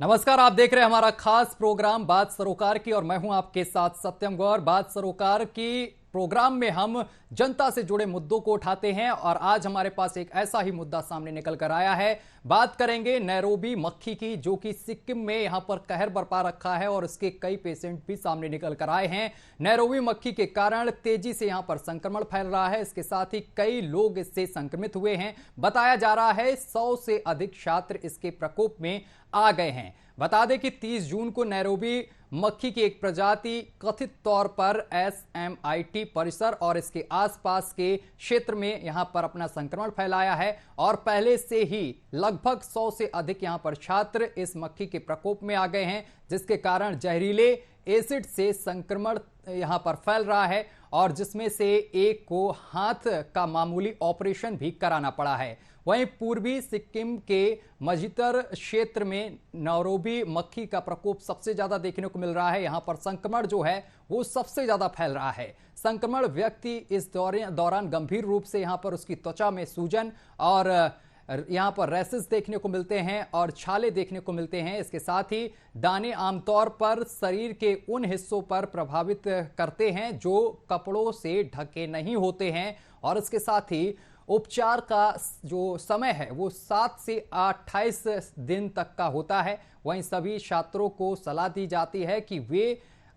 नमस्कार, आप देख रहे हैं हमारा खास प्रोग्राम बात सरोकार की और मैं हूं आपके साथ सत्यम गौर। बात सरोकार की प्रोग्राम में हम जनता से जुड़े मुद्दों को उठाते हैं और आज हमारे पास एक ऐसा ही मुद्दा सामने निकल कर आया है। बात करेंगे नैरोबी मक्खी की, जो कि सिक्किम में यहां पर कहर बरपा रखा है और इसके कई पेशेंट भी सामने निकल कर आए हैं। नैरोबी मक्खी के कारण तेजी से यहां पर संक्रमण फैल रहा है। इसके साथ ही कई लोग इससे संक्रमित हुए हैं। बताया जा रहा है 100 से अधिक छात्र इसके प्रकोप में आ गए हैं। बता दें कि 30 जून को नैरोबी मक्खी की एक प्रजाति कथित तौर पर SMIT परिसर और इसके आसपास के क्षेत्र में यहां पर अपना संक्रमण फैलाया है और पहले से ही लगभग 100 से अधिक यहां पर छात्र इस मक्खी के प्रकोप में आ गए हैं, जिसके कारण जहरीले एसिड से संक्रमण यहां पर फैल रहा है और जिसमें से एक को हाथ का मामूली ऑपरेशन भी कराना पड़ा है। वहीं पूर्वी सिक्किम के मजितर क्षेत्र में नैरोबी मक्खी का प्रकोप सबसे ज्यादा देखने को मिल रहा है। यहां पर संक्रमण जो है वो सबसे ज्यादा फैल रहा है। संक्रमण व्यक्ति इस दौरान गंभीर रूप से यहां पर उसकी त्वचा में सूजन और यहां पर रैसेस देखने को मिलते हैं और छाले देखने को मिलते हैं। इसके साथ ही दाने आमतौर पर शरीर के उन हिस्सों पर प्रभावित करते हैं जो कपड़ों से ढके नहीं होते हैं और इसके साथ ही उपचार का जो समय है वो 7 से 28 दिन तक का होता है। वहीं सभी छात्रों को सलाह दी जाती है कि वे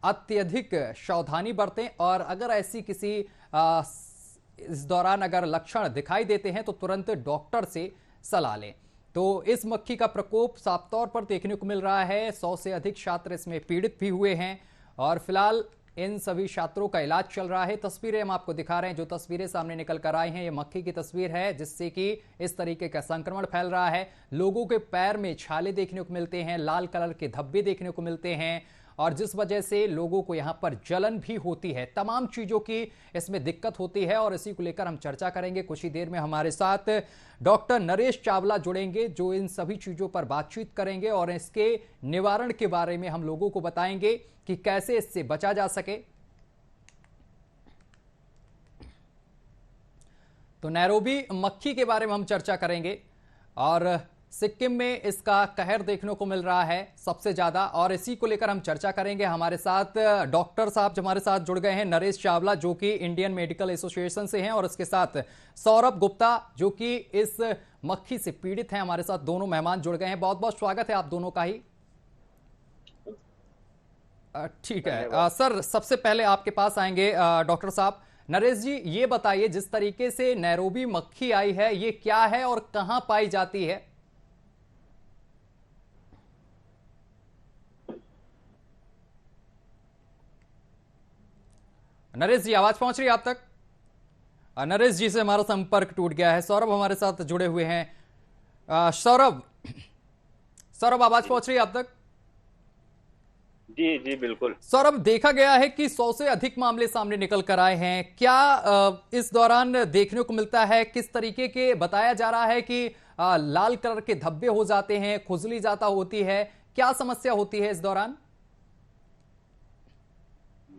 अत्यधिक सावधानी बरतें और अगर ऐसी किसी इस दौरान अगर लक्षण दिखाई देते हैं तो तुरंत डॉक्टर से सलाह लें। तो इस मक्खी का प्रकोप साफ तौर पर देखने को मिल रहा है। 100 से अधिक छात्र इसमें पीड़ित भी हुए हैं और फिलहाल इन सभी छात्रों का इलाज चल रहा है। तस्वीरें हम आपको दिखा रहे हैं। जो तस्वीरें सामने निकल कर आई हैं ये मक्खी की तस्वीर है, जिससे कि इस तरीके का संक्रमण फैल रहा है। लोगों के पैर में छाले देखने को मिलते हैं, लाल कलर के धब्बे देखने को मिलते हैं और जिस वजह से लोगों को यहां पर जलन भी होती है। तमाम चीजों की इसमें दिक्कत होती है और इसी को लेकर हम चर्चा करेंगे। कुछ ही देर में हमारे साथ डॉक्टर नरेश चावला जुड़ेंगे जो इन सभी चीजों पर बातचीत करेंगे और इसके निवारण के बारे में हम लोगों को बताएंगे कि कैसे इससे बचा जा सके। तो नैरोबी मक्खी के बारे में हम चर्चा करेंगे और सिक्किम में इसका कहर देखने को मिल रहा है सबसे ज्यादा और इसी को लेकर हम चर्चा करेंगे। हमारे साथ डॉक्टर साहब हमारे साथ जुड़ गए हैं, नरेश चावला जो कि इंडियन मेडिकल एसोसिएशन से हैं और इसके साथ सौरभ गुप्ता जो कि इस मक्खी से पीड़ित हैं। हमारे साथ दोनों मेहमान जुड़ गए हैं। बहुत बहुत स्वागत है आप दोनों का ही। ठीक है सर, सबसे पहले आपके पास आएंगे डॉक्टर साहब। नरेश जी, ये बताइए जिस तरीके से नैरोबी मक्खी आई है ये क्या है और कहां पाई जाती है? नरेश जी, आवाज पहुंच रही है आप तक? नरेश जी से हमारा संपर्क टूट गया है। सौरभ हमारे साथ जुड़े हुए हैं। सौरभ, आवाज पहुंच रही है आप तक? जी जी बिल्कुल। सौरभ, देखा गया है कि 100 से अधिक मामले सामने निकल कर आए हैं। क्या इस दौरान देखने को मिलता है, किस तरीके के बताया जा रहा है कि लाल कलर के धब्बे हो जाते हैं, खुजली ज्यादा होती है, क्या समस्या होती है इस दौरान?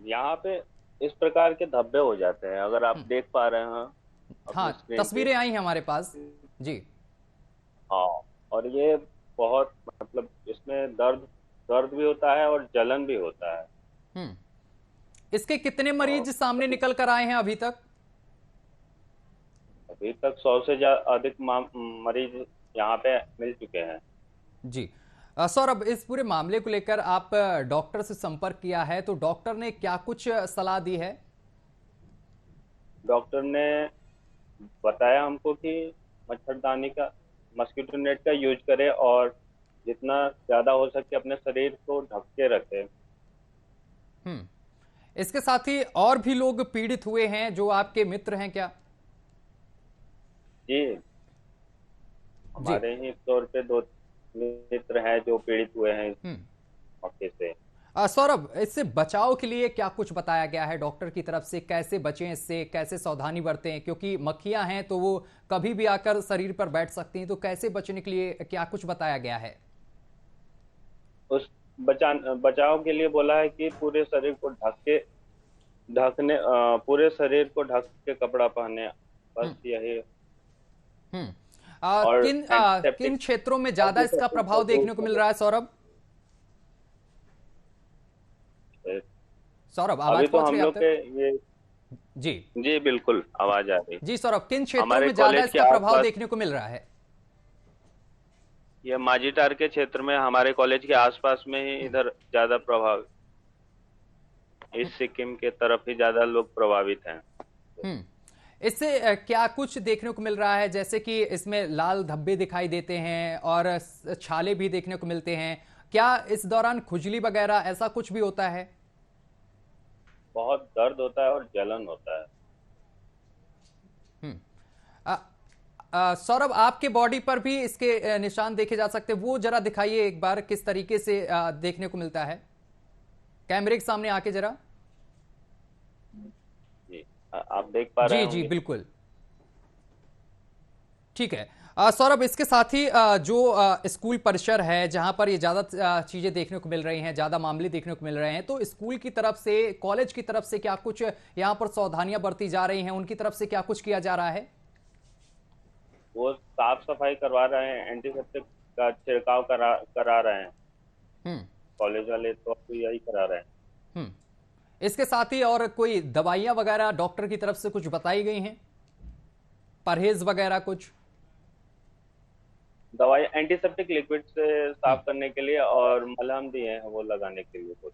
यहाँ पे इस प्रकार के धब्बे हो जाते हैं, अगर आप देख पा रहे हैं हाँ, अपनी स्क्रीन पे। तस्वीरें आई हैं हमारे पास जी। हाँ, और ये बहुत मतलब इसमें दर्द दर्द भी होता है और जलन भी होता है। हम्म इसके कितने और मरीज सामने निकल कर आए हैं अभी तक? अभी तक 100 से अधिक मरीज यहाँ पे मिल चुके हैं। जी। सौरभ, इस पूरे मामले को लेकर आप डॉक्टर से संपर्क किया है तो डॉक्टर ने क्या कुछ सलाह दी है? डॉक्टर ने बताया हमको कि मच्छरदानी का, मस्कीटो नेट का यूज करें और जितना ज्यादा हो सके अपने शरीर को ढक के रखें। हम्म इसके साथ ही और भी लोग पीड़ित हुए हैं जो आपके मित्र हैं क्या? जी, जी। हमारे ही तौर पे 2 मित्र हैं जो पीड़ित हुए हैं इस हम्म मौके से। सौरभ, इससे बचाव के लिए क्या कुछ बताया गया है डॉक्टर की तरफ से? कैसे बचें इससे, कैसे सावधानी बरतें? क्योंकि मक्खियां हैं तो वो कभी भी आकर शरीर पर बैठ सकती हैं, तो कैसे बचने के लिए क्या कुछ बताया गया है? उस बचाव के लिए बोला है कि पूरे शरीर को पूरे शरीर को ढक के कपड़ा पहने, बस हम्म यही। हम्म और किन एंटीसेप्टिक किन क्षेत्रों में ज्यादा इसका प्रभाव देखने को मिल रहा है सौरभ? सौरभ, अभी आवाज तो पहुंच हम रही है आप लोग तक? के ये, जी। जी बिल्कुल आवाज आ रही। जी सौरभ, किन क्षेत्रों हमारे में ज्यादा कॉलेज के इसका प्रभाव आसपास, देखने को मिल रहा है? ये माझीटार के क्षेत्र में, हमारे कॉलेज के आसपास में ही हम्म। इधर ज्यादा प्रभाव, इस सिक्किम के तरफ ही ज्यादा लोग प्रभावित हैं। हम्म। इससे क्या कुछ देखने को मिल रहा है, जैसे कि इसमें लाल धब्बे दिखाई देते हैं और छाले भी देखने को मिलते हैं? क्या इस दौरान खुजली वगैरह ऐसा कुछ भी होता है? बहुत दर्द होता है और जलन होता है। हम्म। अ, सौरभ, आपके बॉडी पर भी इसके निशान देखे जा सकते हैं, वो जरा दिखाइए एक बार किस तरीके से देखने को मिलता है, कैमरे के सामने आके जरा। जी, आप देख पा रहे जी जी होंगे। बिल्कुल, ठीक है। सौरभ, इसके साथ ही जो स्कूल परिसर है जहां पर ये ज्यादा चीजें देखने को मिल रही हैं, ज्यादा मामले देखने को मिल रहे हैं, तो स्कूल की तरफ से, कॉलेज की तरफ से क्या कुछ यहां पर सावधानियां बरती जा रही हैं? उनकी तरफ से क्या कुछ किया जा रहा है? वो साफ सफाई करवा रहे हैं, एंटीसेप्टिक का छिड़काव करा रहे हैं। हम्म। कॉलेज वाले तो अब यही करा रहे हैं। हम्म। इसके साथ ही और कोई दवाइयां वगैरह डॉक्टर की तरफ से कुछ बताई गई हैं, परहेज वगैरह कुछ? दवाई एंटीसेप्टिक लिक्विड से हम्म। साफ करने के लिए, और मलहम दिए हैं वो लगाने के लिए कुछ।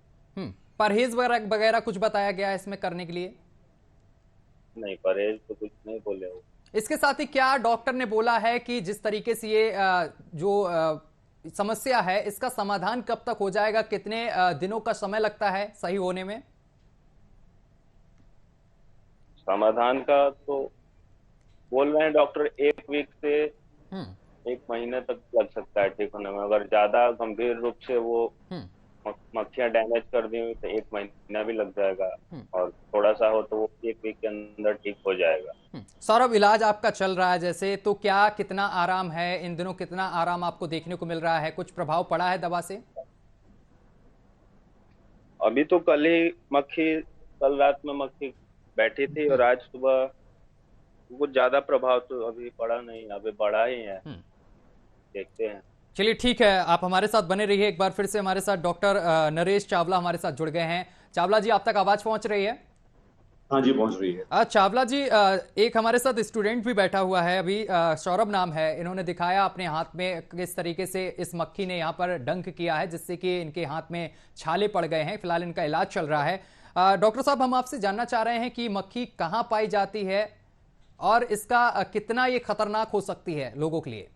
परहेज वगैरह वगैरह कुछ बताया गया है इसमें करने के लिए? नहीं, परहेज तो कुछ नहीं बोले वो। इसके साथ ही क्या डॉक्टर ने बोला है कि जिस तरीके से ये जो समस्या है, इसका समाधान कब तक हो जाएगा? कितने दिनों का समय लगता है सही होने में? समाधान का तो बोल रहे हैं डॉक्टर, 1 वीक से हम्म। 1 महीने तक लग सकता है ठीक होने में। अगर ज्यादा गंभीर रूप से वो हम्म। मक्खियां डैमेज कर दी हुई तो 1 महीना भी लग जाएगा, हम्म। और थोड़ा सा हो तो वो 1 वीक के अंदर ठीक हो जाएगा। सौरभ, इलाज आपका चल रहा है जैसे, तो क्या कितना आराम है इन दिनों? कितना आराम आपको देखने को मिल रहा है? कुछ प्रभाव पड़ा है दवा से? अभी तो कल रात में मक्खी बैठी थी, और आज सुबह कुछ ज्यादा प्रभाव तो अभी पड़ा नहीं, अभी बढ़ा ही है। हम्म। देखते हैं। चलिए ठीक है, आप हमारे साथ बने रहिए। एक बार फिर से हमारे साथ डॉक्टर नरेश चावला हमारे साथ जुड़ गए हैं। चावला जी, आप तक आवाज पहुंच रही है? हाँ जी, पहुंच रही है। चावला जी, एक हमारे साथ स्टूडेंट भी बैठा हुआ है अभी, सौरभ नाम है। इन्होंने दिखाया अपने हाथ में किस तरीके से इस मक्खी ने यहाँ पर डंक किया है, जिससे कि इनके हाथ में छाले पड़ गए हैं। फिलहाल इनका इलाज चल रहा है। डॉक्टर साहब, हम आपसे जानना चाह रहे हैं कि मक्खी कहाँ पाई जाती है और इसका कितना ये खतरनाक हो सकती है लोगों के लिए?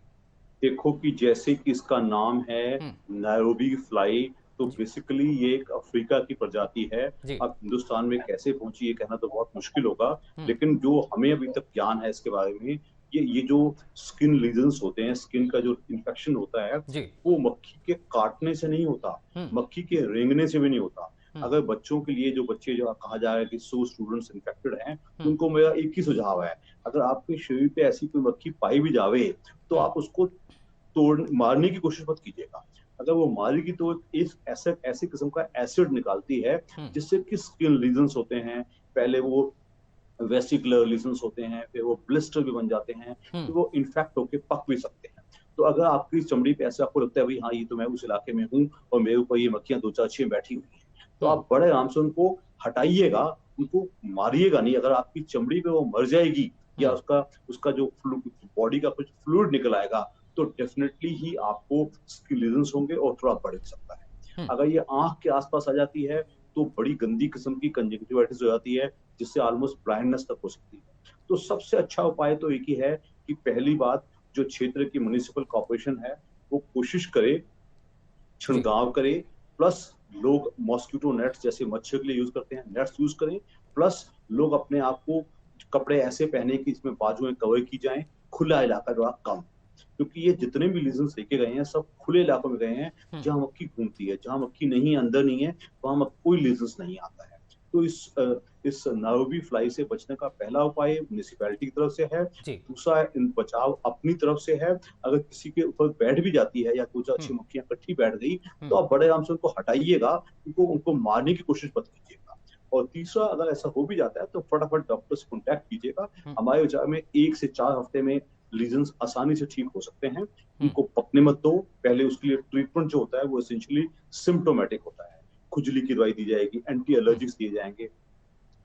देखो कि जैसे कि इसका नाम है हम्म। नायरोबी फ्लाई, तो जी। बेसिकली ये एक अफ्रीका की प्रजाति है। जी। अब हिंदुस्तान में कैसे पहुंची ये कहना तो बहुत मुश्किल होगा, हम्म। लेकिन जो हमें अभी तक ज्ञान है इसके बारे में, ये जो स्किन लीजन्स होते हैं, स्किन का जो इन्फेक्शन होता है, जी। वो मक्खी के काटने से नहीं होता, मक्खी के रेंगने से भी नहीं होता। अगर बच्चों के लिए, जो बच्चे जो कहा जा रहा है कि 100 स्टूडेंट्स इन्फेक्टेड हैं, उनको मेरा एक ही सुझाव है, अगर आपके शरीर पे ऐसी कोई मक्खी पाई भी जावे तो आप उसको मारने की कोशिश मत कीजिएगा। अगर वो मारेगी तो इस ऐसे किस्म का एसिड निकालती है जिससे कि स्किन लीजन्स होते हैं, पहले वो वेसिकुलर लीजन्स होते हैं, फिर वो ब्लिस्टर भी बन जाते हैं, फिर वो इन्फेक्ट होकर पक भी सकते हैं। तो अगर आपकी चमड़ी पे ऐसा आपको लगता है भाई हाँ ये तो मैं उस इलाके में हूँ और मेरे ऊपर ये मक्खियां 2-4 बैठी हुई हैं, तो आप बड़े आराम से उनको हटाइएगा, उनको मारिएगा नहीं। अगर आपकी चमड़ी पे वो मर जाएगी या उसका जो बॉडी का कुछ फ्लूइड निकल आएगा, तो डेफिनेटली ही आपको स्किन लीजन्स होंगे और थोड़ा बढ़ सकता है। अगर ये आंख के आसपास आ जाती है तो बड़ी गंदी किस्म की कंजक्टिवाइटिस हो जाती है, जिससे ऑलमोस्ट ब्लाइंडनेस तक हो सकती है। तो सबसे अच्छा उपाय तो एक ही है कि पहली बात, जो क्षेत्र की म्युनिसिपल कॉर्पोरेशन है वो कोशिश करे, छिड़काव करे, प्लस लोग मॉस्किटो नेट्स जैसे मच्छर के लिए यूज करते हैं, नेट्स यूज करें, प्लस लोग अपने आप को कपड़े ऐसे पहने कि इसमें बाजुएं कवर की जाएं, खुला इलाका जो कम, क्योंकि ये जितने भी लीजन्स लेके गए हैं सब खुले इलाकों में गए हैं जहां मक्खी घूमती है। जहां मक्खी नहीं, अंदर नहीं है, वहां कोई लीजन्स नहीं आता है। तो इस नायरोबी फ्लाई से बचने का पहला उपाय म्युनिसिपैलिटी की तरफ से है। दूसरा इन बचाव अपनी तरफ से है। अगर किसी के ऊपर बैठ भी जाती है या कुछ अच्छी मक्खियां इकट्ठी बैठ गई तो आप बड़े आराम से उनको हटाइएगा, उनको मारने की कोशिश मत कीजिएगा। और तीसरा, अगर ऐसा हो भी जाता है तो फटाफट डॉक्टर से कॉन्टैक्ट कीजिएगा। हमारे विचार में 1 से 4 हफ्ते में लीजन्स आसानी से ठीक हो सकते हैं। उनको पकने मत दो। पहले उसके लिए ट्रीटमेंट जो होता है वो एसेंशियली सिम्प्टोमेटिक होता है, खुजली की दवाई दी जाएगी, एंटी एलर्जिक्स दिए जाएंगे,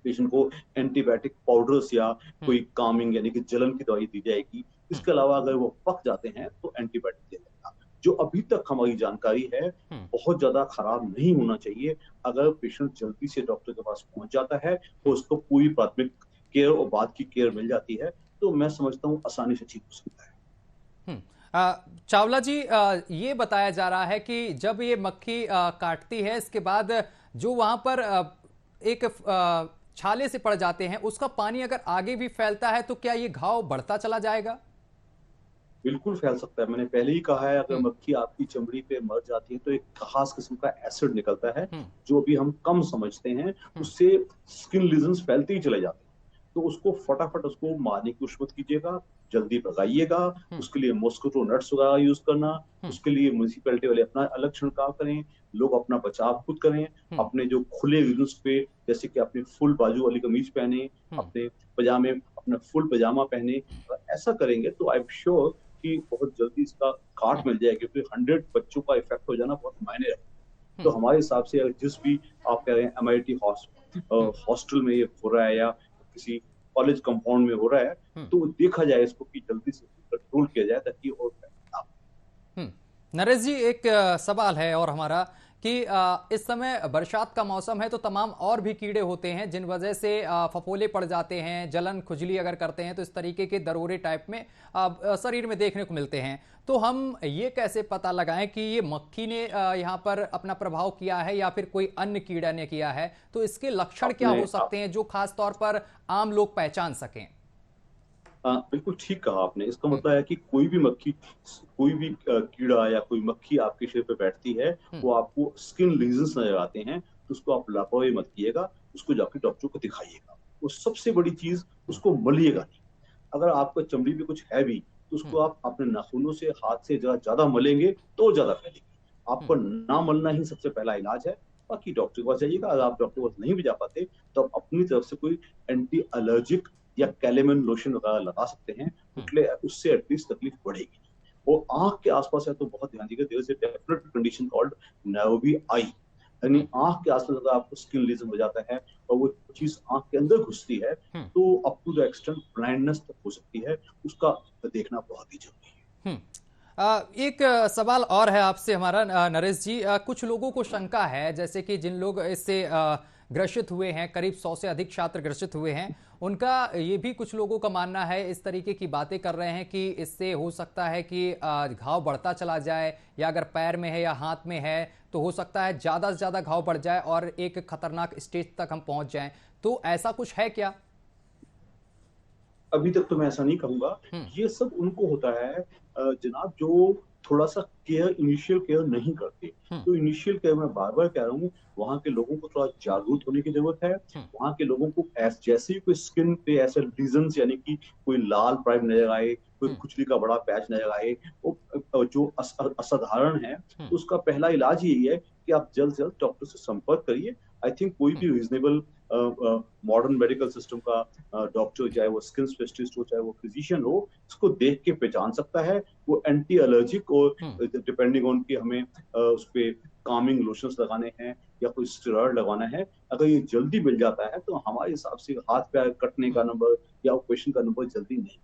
पेशेंट को एंटीबायोटिक पाउडर्स या कोई कामिंग यानी कि जलन की दवाई दी जाएगी। इसके अलावा अगर वो पक जाते हैं तो एंटीबायोटिक दिया जाएगा। जो अभी तक हमारी जानकारी है, बहुत ज्यादा खराब नहीं होना चाहिए। अगर पेशेंट जल्दी से डॉक्टर के पास पहुंच जाता है तो उसको पूरी प्राथमिक केयर और बाद की केयर मिल जाती है, तो मैं समझता हूँ आसानी से ठीक हो सकता है। चावला जी, ये बताया जा रहा है कि जब ये मक्खी काटती है, इसके बाद जो वहां पर एक छाले से पड़ जाते हैं, उसका पानी अगर आगे भी फैलता है तो क्या ये घाव बढ़ता चला जाएगा? बिल्कुल फैल सकता है। मैंने पहले ही कहा है, अगर मक्खी आपकी चमड़ी पे मर जाती है तो एक खास किस्म का एसिड निकलता है जो अभी हम कम समझते हैं, उससे स्किन लीजन्स फैलते ही चले जाते हैं। तो उसको फटाफट उसको मारने की कोशिश मत कीजिएगा, जल्दी भगाइएगा। उसके लिए मॉस्किटो नेट्स वगैरह यूज करना, उसके लिए म्यूनिसिपैलिटी वाले अपना अलग छिड़काव करें, लोग अपना बचाव खुद करें। अपने जो खुले रीजन्स पे, जैसे कि अपने फुल बाजू वाली कमीज पहने, अपने पजामे अपना फुल पजामा पहने, ऐसा करेंगे तो आई एम श्योर कि बहुत जल्दी इसका काट मिल जाएगा, क्योंकि 100 बच्चों का इफेक्ट हो जाना बहुत मायने रखता है। तो हमारे हिसाब से अगर जिस भी आप कह रहे हैं MIT हॉस्टल में ये हो रहा है या किसी कॉलेज कंपाउंड में हो रहा है, तो देखा जाए इसको कि जल्दी से कंट्रोल किया जाए ताकि और नरेश जी, एक सवाल है और हमारा कि इस समय बरसात का मौसम है तो तमाम और भी कीड़े होते हैं जिन वजह से फफोले पड़ जाते हैं, जलन खुजली अगर करते हैं तो इस तरीके के दरोरे टाइप में शरीर में देखने को मिलते हैं। तो हम ये कैसे पता लगाएं कि ये मक्खी ने यहाँ पर अपना प्रभाव किया है या फिर कोई अन्य कीड़ा ने किया है? तो इसके लक्षण क्या हो सकते हैं जो खास तौर पर आम लोग पहचान सकें? बिल्कुल ठीक कहा आपने। इसका मतलब है कि कोई भी मक्खी, कोई भी कीड़ा या कोई मक्खी आपके शरीर पे बैठती है, वो आपको स्किन लीजन्स नजर आते हैं, तो उसको आप लापरवाही मत कीजिएगा, उसको जाके डॉक्टर को दिखाइएगा। वो सबसे बड़ी चीज, उसको मलिएगा नहीं। अगर आपको चमड़ी पे कुछ है भी तो उसको आप अपने नाखूनों से, हाथ से ज्यादा मलेंगे तो ज्यादा फैलेगी। आपको ना मलना ही सबसे पहला इलाज है। बाकी डॉक्टर के पास जाइएगा। अगर आप डॉक्टर के पास नहीं भी जा पाते तो आप अपनी तरफ से कोई एंटी एलर्जिक या कैलेमन लोशन वगैरह लगा सकते हैं, उससे एटलीस्ट तकलीफ बढ़ेगी। और आंख के आसपास है तो बहुत ध्यान दीजिएगा, there is a definite condition called nervy eye, यानी आंख के आसपास अगर आपको स्किन लीजन हो जाता है और वो चीज आंख के अंदर घुसती है तो up to the extent blindness तक हो सकती है। उसका देखना बहुत ही जरूरी है। एक सवाल और है आपसे हमारा नरेश जी, कुछ लोगों को शंका है, जैसे कि जिन लोग इससे ग्रसित हुए हैं, करीब 100 से अधिक छात्र ग्रसित हुए हैं, उनका ये भी कुछ लोगों का मानना है, इस तरीके की बातें कर रहे हैं कि इससे हो सकता है कि घाव बढ़ता चला जाए, या अगर पैर में है या हाथ में है तो हो सकता है ज़्यादा से ज़्यादा घाव बढ़ जाए और एक खतरनाक स्टेज तक हम पहुंच जाएं। तो ऐसा कुछ है क्या? अभी तक तो मैं ऐसा नहीं कहूंगा। ये सब उनको होता है जनाब जो थोड़ा सा केयर, इनिशियल केयर नहीं करते। तो इनिशियल केयर मैं बार बार कह रहा हूँ, वहां के लोगों को थोड़ा जागरूक होने की जरूरत है। वहां के लोगों को जैसे ही कोई स्किन पे ऐसे लीजन्स, यानी कि कोई लाल प्राइम नजर आए, कोई खुजली का बड़ा पैच नजर आए, वो जो असाधारण है, तो उसका पहला इलाज यही है कि आप जल्द से जल्द डॉक्टर से संपर्क करिए। आई थिंक कोई भी रीजनेबल मॉडर्न मेडिकल सिस्टम का डॉक्टर, चाहे वो स्किन स्पेशलिस्ट हो, चाहे वो फिजिशियन हो, इसको देख के पहचान सकता है। वो एंटी एलर्जिक और डिपेंडिंग ऑन कि हमें उस पे कामिंग लोशंस लगाने हैं या कोई स्टेरॉइड लगाना है, अगर ये जल्दी मिल जाता है तो हमारे हिसाब से हाथ पैर कटने का नंबर या ऑपरेशन का नंबर जल्दी नहीं।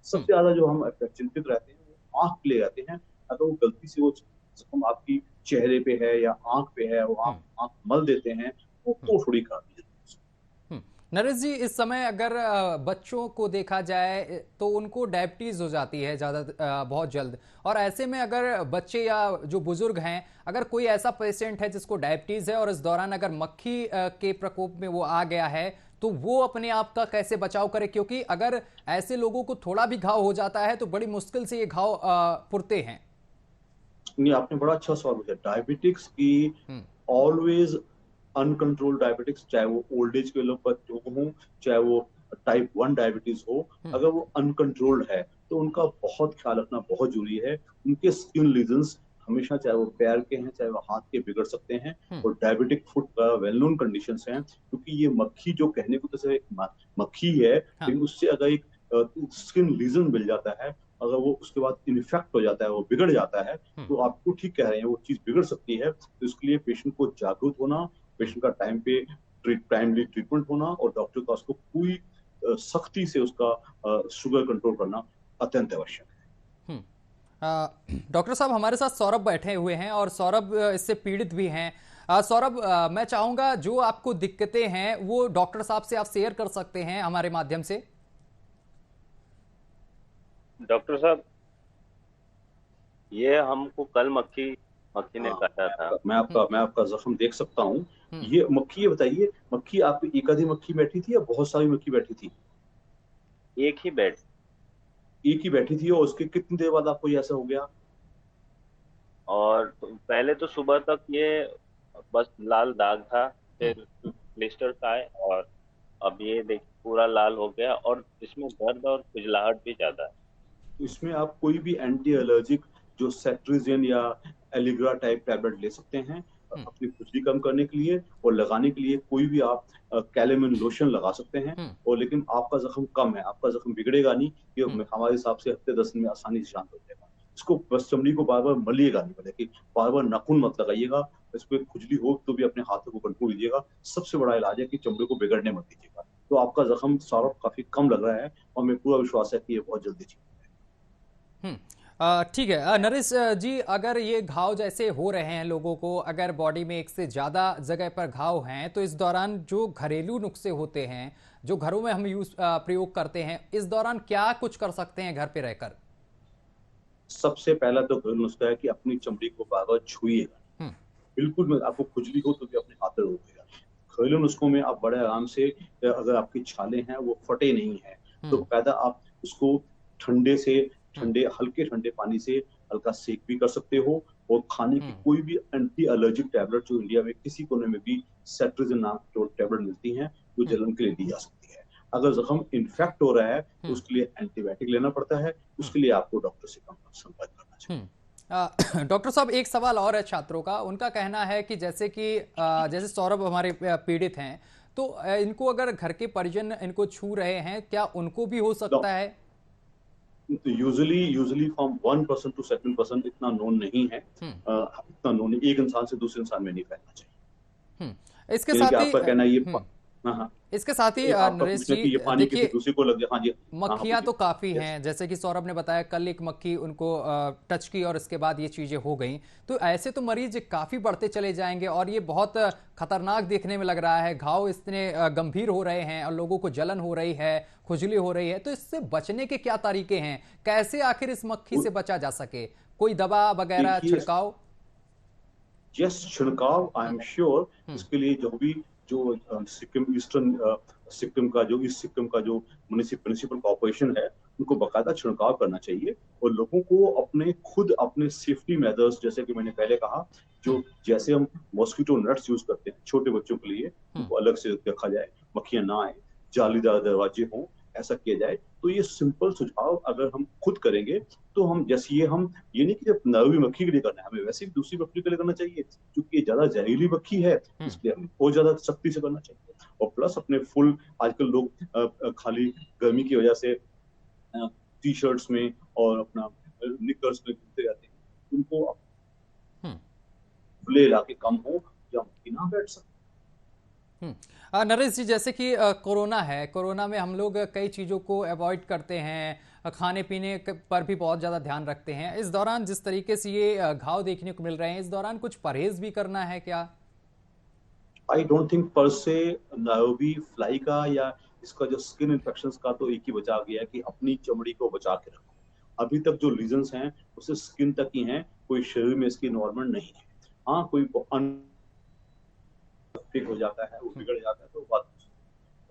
सबसे ज्यादा जो हम चिंतित रहते हैं वो आंख ले रहते हैं। अगर वो गलती से वो जख्म आपकी चेहरे पे है या आंख पे है, वो आंख मल देते हैं, वो तो थोड़ी खराबी है। नरेश जी, इस समय अगर बच्चों को देखा जाए तो उनको डायबिटीज हो जाती है बहुत जल्द, और ऐसे में अगर बच्चे या जो बुजुर्ग हैं, अगर कोई ऐसा पेशेंट है जिसको डायबिटीज है और इस दौरान अगर मक्खी के प्रकोप में वो आ गया है, तो वो अपने आप का कैसे बचाव करे? क्योंकि अगर ऐसे लोगों को थोड़ा भी घाव हो जाता है तो बड़ी मुश्किल से ये घाव पुरते हैं। नहीं, आपने बड़ा अच्छा सवाल पूछा। डायबिटिक्स की ऑलवेज अनकंट्रोल्ड डायबिटिक्स, चाहे वो ओल्ड एज के लोग हों, चाहे वो टाइप 1 डायबिटीज हो, अगर वो अनकंट्रोल्ड है तो उनका बहुत ख्याल रखना बहुत जरूरी है। उनके स्किन लीजन्स हमेशा, चाहे वो पैर के हैं चाहे वो हाथ के, बिगड़ सकते हैं। और diabetic foot well known conditions हैं, क्योंकि ये मक्खी जो कहने को तो सिर्फ एक मक्खी है, लेकिन उससे अगर एक स्किन लीजन मिल जाता है अगर वो उसके बाद इन्फेक्ट हो जाता है, वो बिगड़ जाता है, तो आपको ठीक कह रहे हैं, वो चीज बिगड़ सकती है। तो इसके लिए पेशेंट को जागरूक होना, पेशेंट का टाइमली ट्रीटमेंट होना, और डॉक्टर का उसको पूरी सख्ती से उसका शुगर कंट्रोल करना अत्यंत आवश्यक है। डॉक्टर साहब, हमारे साथ सौरभ बैठे हुए हैं और सौरभ इससे पीड़ित भी हैं। सौरभ, मैं चाहूंगा जो आपको दिक्कतें हैं वो डॉक्टर साहब से आप शेयर कर सकते हैं हमारे माध्यम से। डॉक्टर साहब, ये हमको कल मक्खी ने काटा था। मैं आपका जख्म देख सकता हूँ। ये मक्खी, ये बताइए, मक्खी आपकी एक आधी मक्खी बैठी थी या बहुत सारी मक्खी बैठी थी? एक ही बैठी थी। और उसके कितनी देर बाद आपको ये ऐसा हो गया? और पहले तो सुबह तक ये बस लाल दाग था, फिर ब्लिस्टर्स आए, और अब ये देखिए पूरा लाल हो गया, और इसमें दर्द और खुजलाहट भी ज्यादा है। तो इसमें आप कोई भी एंटी एलर्जिक जो सेट्रिजिन या एलिग्रा टाइप टैबलेट ले सकते हैं अपनी खुजली कम करने के लिए, और लगाने के लिए कोई भी आप कैलेमिन लोशन लगा सकते हैं। और लेकिन आपका जख्म कम है, आपका जख्म बिगड़ेगा नहीं, ये हमारे हिसाब से हफ्ते 10 दिन में आसानी से शांत हो जाएगा। इसको बस चमड़ी को बार बार मलिएगा नहीं, पहले कि बार बार नाखून मत लगाइएगा। इस पर खुजली हो तो भी अपने हाथों को कंट्रोल कीजिएगा। सबसे बड़ा इलाज है कि चमड़ी को बिगड़ने मत दीजिएगा। तो आपका जख्म सौरभ काफी कम लग रहा है, और मैं पूरा विश्वास है कि ये बहुत जल्दी ठीक हो जाएगा। ठीक है नरेश जी, अगर ये घाव जैसे हो रहे हैं लोगों को, अगर बॉडी में एक से ज़्यादा जगह पर घाव हैं, तो इस दौरान जो घरेलू नुस्खे होते हैं जो घरों में हम प्रयोग करते हैं, इस दौरान क्या कुछ कर सकते हैं घर पे रहकर? सबसे पहला तो घरेलू नुस्खा है कि अपनी चमड़ी को बार बार छुइएगा। बिल्कुल, आपको खुजली हो तो भी अपने हाथ में रोकेगा। घरेलू नुस्खों में आप बड़े आराम से, अगर आपकी छाले हैं वो फटे नहीं है, तो कायदा आप उसको हल्के ठंडे पानी से हल्का सेक भी कर सकते हो। और खाने की कोई भी एंटी एलर्जिक टैबलेट जो इंडिया में किसी कोने में भी सेट्रिजिन नाम की टैबलेट मिलती हैं, वो जलन के लिए दी जा सकती है। अगर जख्म इन्फेक्ट हो रहा है तो उसके लिए एंटीबायोटिक लेना पड़ता है, उसके लिए आपको डॉक्टर से संपर्क करना चाहिए। डॉक्टर साहब, एक सवाल और है छात्रों का। उनका कहना है कि जैसे सौरभ हमारे पीड़ित हैं, तो इनको अगर घर के परिजन इनको छू रहे हैं, क्या उनको भी हो सकता है? यूजुअली फ्रॉम 1% to 7% इतना नोन नहीं है। इतना नोन एक इंसान से दूसरे इंसान में नहीं फैलना चाहिए। इसके साथ ही आपका कहना ये इसके साथ ही नरेश जी, देखिए दूसरे को लग जाए। हाँ जी, मक्खियां तो काफी हैं, जैसे कि सौरभ ने बताया कल एक मक्खी उनको टच की और इसके बाद ये चीजें हो गई। तो ऐसे तो मरीज काफी बढ़ते चले जाएंगे और ये बहुत खतरनाक देखने में लग रहा है। घाव इतने गंभीर हो रहे हैं और लोगों को जलन हो रही है, खुजली हो रही है। तो इससे बचने के क्या तरीके हैं? कैसे आखिर इस मक्खी से बचा जा सके? कोई दवा वगैरह छिड़काव? यस, छिड़काव, आई एम श्योर। इसके लिए जो सिक्किम का जो म्युनिसिपल कॉर्पोरेशन है, उनको बकायदा छिड़काव करना चाहिए। और लोगों को अपने सेफ्टी मेजर्स, जैसे कि मैंने पहले कहा, जैसे हम मॉस्किटो नेट्स यूज करते हैं छोटे बच्चों के लिए, उनको अलग से रखा जाए, मक्खियां ना आए, जालीदार दरवाजे हों, ऐसा किया जाए। तो ये सिंपल सुझाव अगर हम खुद करेंगे तो ये नहीं कि सिर्फ नरवी मक्खी के लिए करना है, हमें वैसे भी दूसरी मक्खी के लिए करना चाहिए, क्योंकि ये ज्यादा जहरीली मक्खी है, इसलिए हमें और ज्यादा सख्ती से करना चाहिए। और प्लस अपने आजकल लोग खाली गर्मी की वजह से टी शर्ट्स में और अपना निकर्स में घूमते रहते हैं, उनको खुले इलाके कम हो या मक्खी ना बैठ सके। नरेश जी, जैसे कि कोरोना है, कोरोना में हम लोग कई चीज़ों को अवॉइड करते हैं, खाने पीने पर भी बहुत ज़्यादा ध्यान रखते हैं। इस दौरान जिस तरीके से ये घाव देखने को मिल रहे हैं, इस दौरान कुछ परहेज भी करना है क्या? आई डोंट थिंक पर से नायबी फ्लाई का या इसका जो स्किन इन्फेक्शंस का तो एक ही बचा गया है कि अपनी चमड़ी को बचा के रखो। अभी तक जो रीजंस हैं उससे स्किन तक ही हैं, कोई शरीर में इसकी नॉर्मल नहीं है। हाँ, कोई हो जाता है, वो बिगड़ जाता है, तो बात।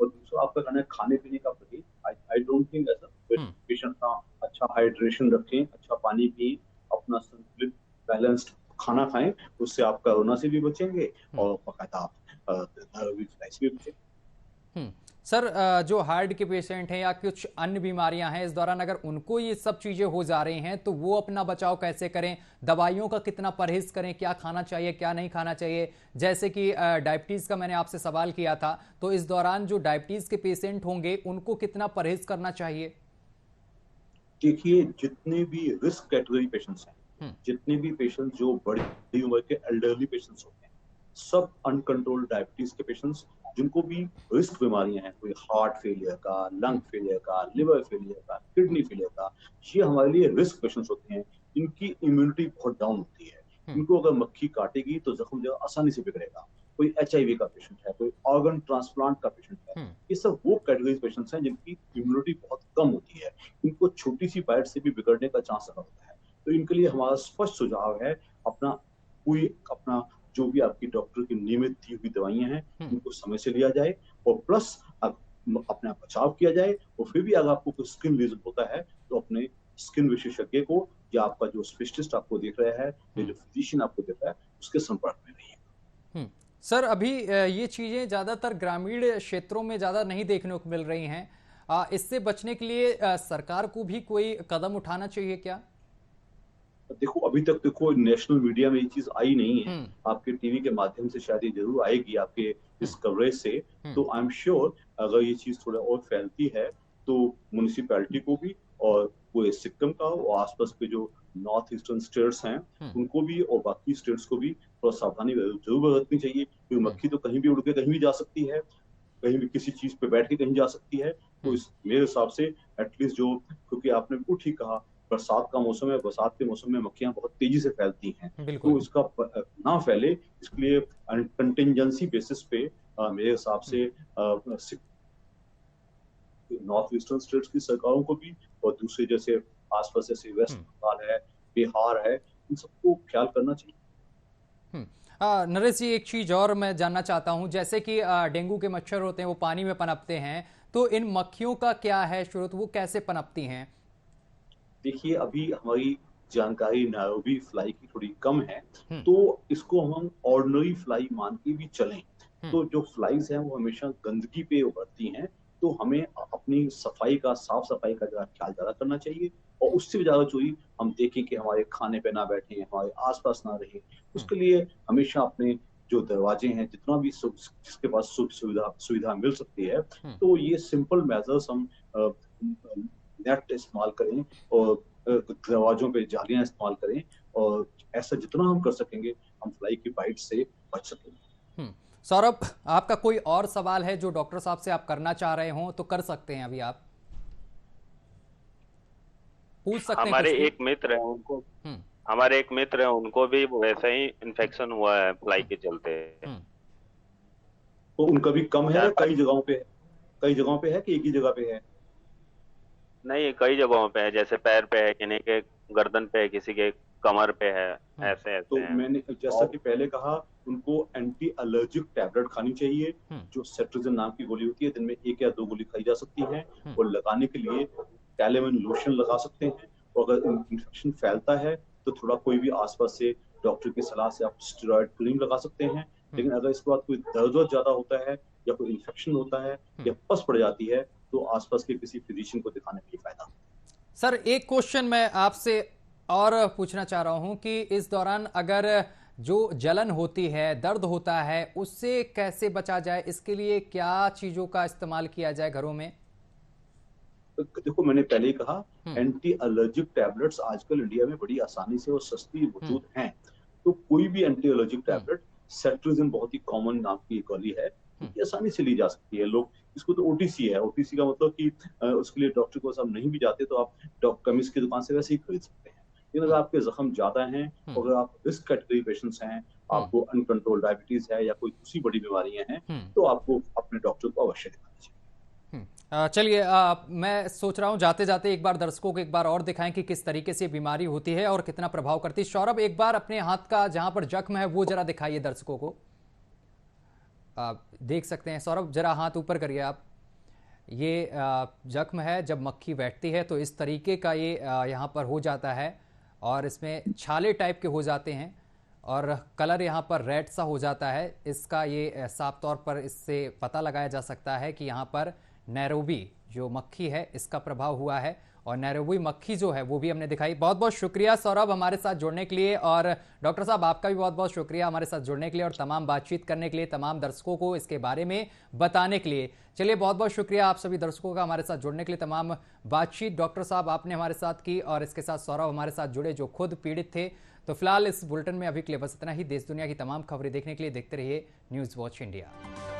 और दूसरा आपका कहना है खाने पीने का प्रति, आई डोंट थिंक ऐसा। पेशेंट का अच्छा हाइड्रेशन रखें, अच्छा पानी पिए, अपना संतुलित बैलेंस्ड खाना खाएं, उससे आप कोरोना से भी बचेंगे और बाकायदा आप से भी बचेंगे। सर, जो हार्ट के पेशेंट हैं या कुछ अन्य बीमारियां हैं, इस दौरान अगर उनको ये सब चीजें हो जा रही हैं, तो वो अपना बचाव कैसे करें? दवाइयों का कितना परहेज करें? क्या खाना चाहिए, क्या नहीं खाना चाहिए? जैसे कि डायबिटीज का मैंने आपसे सवाल किया था, तो इस दौरान जो डायबिटीज के पेशेंट होंगे उनको कितना परहेज करना चाहिए? देखिए, जितने भी रिस्क कैटेगरी पेशेंट्स हैं, जितने भी पेशेंट्स जो बड़ी उम्र के एल्डरली पेशेंट्स होते हैं, सब अनकंट्रोल्ड डायबिटीज के पेशेंट्स, जिनको भी रिस्क बीमारियां हैं, कोई हार्ट फेलियर का, लंग फेलियर का, लिवर फेलियर का, किडनी फेलियर का, ये हमारे लिए रिस्क पेशेंट्स होते हैं। इनकी इम्यूनिटी बहुत डाउन होती है। इनको अगर मक्खी काटेगी तो जख्म जो आसानी से बिगड़ेगा। कोई HIV का पेशेंट है, कोई ऑर्गन ट्रांसप्लांट का पेशेंट है, ये सब वो कैटेगरी पेशेंट्स हैं जिनकी इम्यूनिटी बहुत कम होती है। इनको छोटी सी बाइट से भी बिगड़ने का चांस रहा होता है। तो इनके लिए हमारा स्पष्ट सुझाव है, अपना जो भी आपकी डॉक्टर की नियमित दी हुई दवाइयां हैं, उनको समय से लिया जाए और प्लस अपना बचाव किया जाए। और फिर भी अगर आपको कोई स्किन लीजन होता है तो अपने स्किन विशेषज्ञ को या आपका जो स्पेशलिस्ट आपको देख रहा है या जो फिजिशियन आपको देख रहा है, उसके संपर्क में रहिए। सर, अभी ये चीजें ज्यादातर ग्रामीण क्षेत्रों में ज्यादा नहीं देखने को मिल रही हैं। इससे बचने के लिए सरकार को भी कोई कदम उठाना चाहिए क्या? देखो, अभी तक देखो नेशनल मीडिया में ये चीज आई नहीं है। आपके टीवी के माध्यम से शायद ये जरूर आएगी आपके इस कवरेज से। तो आई एम श्योर अगर ये चीज थोड़ा और फैलती है तो म्युनिसिपैलिटी को भी और पूरे सिक्किम का और आसपास के जो नॉर्थ ईस्टर्न स्टेट्स हैं उनको भी और बाकी स्टेट्स को भी थोड़ा सावधानी जरूर बरतनी चाहिए, क्योंकि मक्खी तो कहीं भी उड़ के कहीं भी जा सकती है, कहीं भी किसी चीज पे बैठ के कहीं जा सकती है। तो इस मेरे हिसाब से एटलीस्ट जो, क्योंकि आपने बिल्कुल ठीक कहा, बरसात का मौसम है, बरसात के मौसम में मक्खियां बहुत तेजी से फैलती हैं। तो इसका ना फैले, इसके लिए कंटिजेंसी बेसिस पे मेरे हिसाब से नॉर्थ ईस्टर्न स्टेट्स की सरकारों को भी और दूसरे जैसे आसपास जैसे वेस्ट बंगाल है, बिहार है, इन सबको ख्याल करना चाहिए। नरेश जी, एक चीज और मैं जानना चाहता हूं, जैसे कि डेंगू के मच्छर होते हैं वो पानी में पनपते हैं, तो इन मक्खियों का क्या है स्रोत, वो कैसे पनपती हैं? देखिए, अभी हमारी जानकारी नायरोबी फ्लाई की थोड़ी कम है, तो इसको हम ऑर्डिनरी फ्लाई मान के भी चलें तो जो फ्लाइज हैं वो हमेशा गंदगी पे उभरती हैं। तो हमें अपनी साफ सफाई का ख्याल ज्यादा करना चाहिए और उससे भी ज्यादा चाहिए हम देखें कि हमारे खाने पे ना बैठे, हमारे आसपास ना रहे। उसके लिए हमेशा अपने जो दरवाजे हैं, जितना भी जिसके पास सुविधा मिल सकती है, तो ये सिंपल मेजर्स हम नेट इस्तेमाल करें और दरवाजों पे जालियां इस्तेमाल करें और ऐसा जितना हम कर सकेंगे हम फ्लाई की बाइट से बच सकेंगे। सौरभ, आपका कोई और सवाल है जो डॉक्टर साहब से आप करना चाह रहे हो तो कर सकते हैं, अभी आप पूछ सकते हैं। हमारे एक मित्र है उनको भी वैसा ही इन्फेक्शन हुआ है फ्लाई के चलते। तो उनका भी कम है, कई जगहों पे है कि एक ही जगह पे है? नहीं, कई जगहों पे है, जैसे पैर पे है, किसी के गर्दन पे है, किसी के कमर पे है, ऐसे तो मैंने जैसा कि पहले कहा, उनको एंटी एलर्जिक टैबलेट खानी चाहिए जो सेट्रिजिन नाम की गोली होती है, दिन में 1 या 2 गोली खाई जा सकती है। और लगाने के लिए कैलेमिन लोशन लगा सकते हैं। और अगर इन्फेक्शन फैलता है तो थोड़ा कोई भी आसपास से डॉक्टर की सलाह से आप स्टेरॉइड क्रीम लगा सकते हैं। लेकिन अगर इसके बाद कोई दर्द ज्यादा होता है या कोई इन्फेक्शन होता है या पस पड़ जाती है तो आसपास के किसी फिजिशियन को दिखाने के लिए फायदा। सर, एक क्वेश्चन मैं आपसे और पूछना चाह रहा हूं कि इस दौरान अगर जो जलन होती है, दर्द होता है, उससे कैसे बचा जाए? इसके लिए क्या चीजों का इस्तेमाल किया जाए घरों में? देखो, मैंने पहले ही कहा, एंटी एलर्जिक टैबलेट्स आजकल इंडिया में बड़ी आसानी से और सस्ती मौजूद हैं। तो कोई भी एंटी एलर्जिक टैबलेट, सेट्रिजिन बहुत ही कॉमन नाम की एक गोली है, ये आसानी से ली जा सकती है। लोग इसको तो ओटीसी है, ओटीसी का मतलब कि उसके लिए डॉक्टर को आप नहीं भी जाते तो आप केमिस्ट की दुकान से वैसे ही खरीद सकते हैं। लेकिन अगर आपके जख्म ज्यादा हैं, अगर आप रिस्क कैटेगरी पेशेंट्स हैं, आपको अनकंट्रोल डायबिटीज है या कोई दूसरी बड़ी बीमारियां हैं, तो आपको अपने डॉक्टर को अवश्य दिखाना चाहिए। चलिए, मैं सोच रहा हूं जाते जाते एक बार दर्शकों को एक बार और दिखाएं कि किस तरीके से बीमारी होती है और कितना प्रभाव करती है। सौरभ, एक बार अपने हाथ का जहां पर जख्म है वो जरा दिखाइए दर्शकों को। आप देख सकते हैं सौरभ, जरा हाथ ऊपर करिए आप। ये जख्म है, जब मक्खी बैठती है तो इस तरीके का ये यहाँ पर हो जाता है और इसमें छाले टाइप के हो जाते हैं और कलर यहाँ पर रेड सा हो जाता है। इसका ये साफ तौर पर इससे पता लगाया जा सकता है कि यहाँ पर नैरोबी जो मक्खी है इसका प्रभाव हुआ है और नैरोबी मक्खी जो है वो भी हमने दिखाई। बहुत बहुत शुक्रिया सौरभ हमारे साथ जुड़ने के लिए, और डॉक्टर साहब आपका भी बहुत बहुत शुक्रिया हमारे साथ जुड़ने के लिए और तमाम बातचीत करने के लिए, तमाम दर्शकों को इसके बारे में बताने के लिए। चलिए बहुत बहुत शुक्रिया आप सभी दर्शकों का हमारे साथ जुड़ने के लिए। तमाम बातचीत डॉक्टर साहब आपने हमारे साथ की और इसके साथ सौरभ हमारे साथ जुड़े जो खुद पीड़ित थे। तो फिलहाल इस बुलेटिन में अभी के लिए बस इतना ही। देश दुनिया की तमाम खबरें देखने के लिए देखते रहिए न्यूज़ वॉच इंडिया।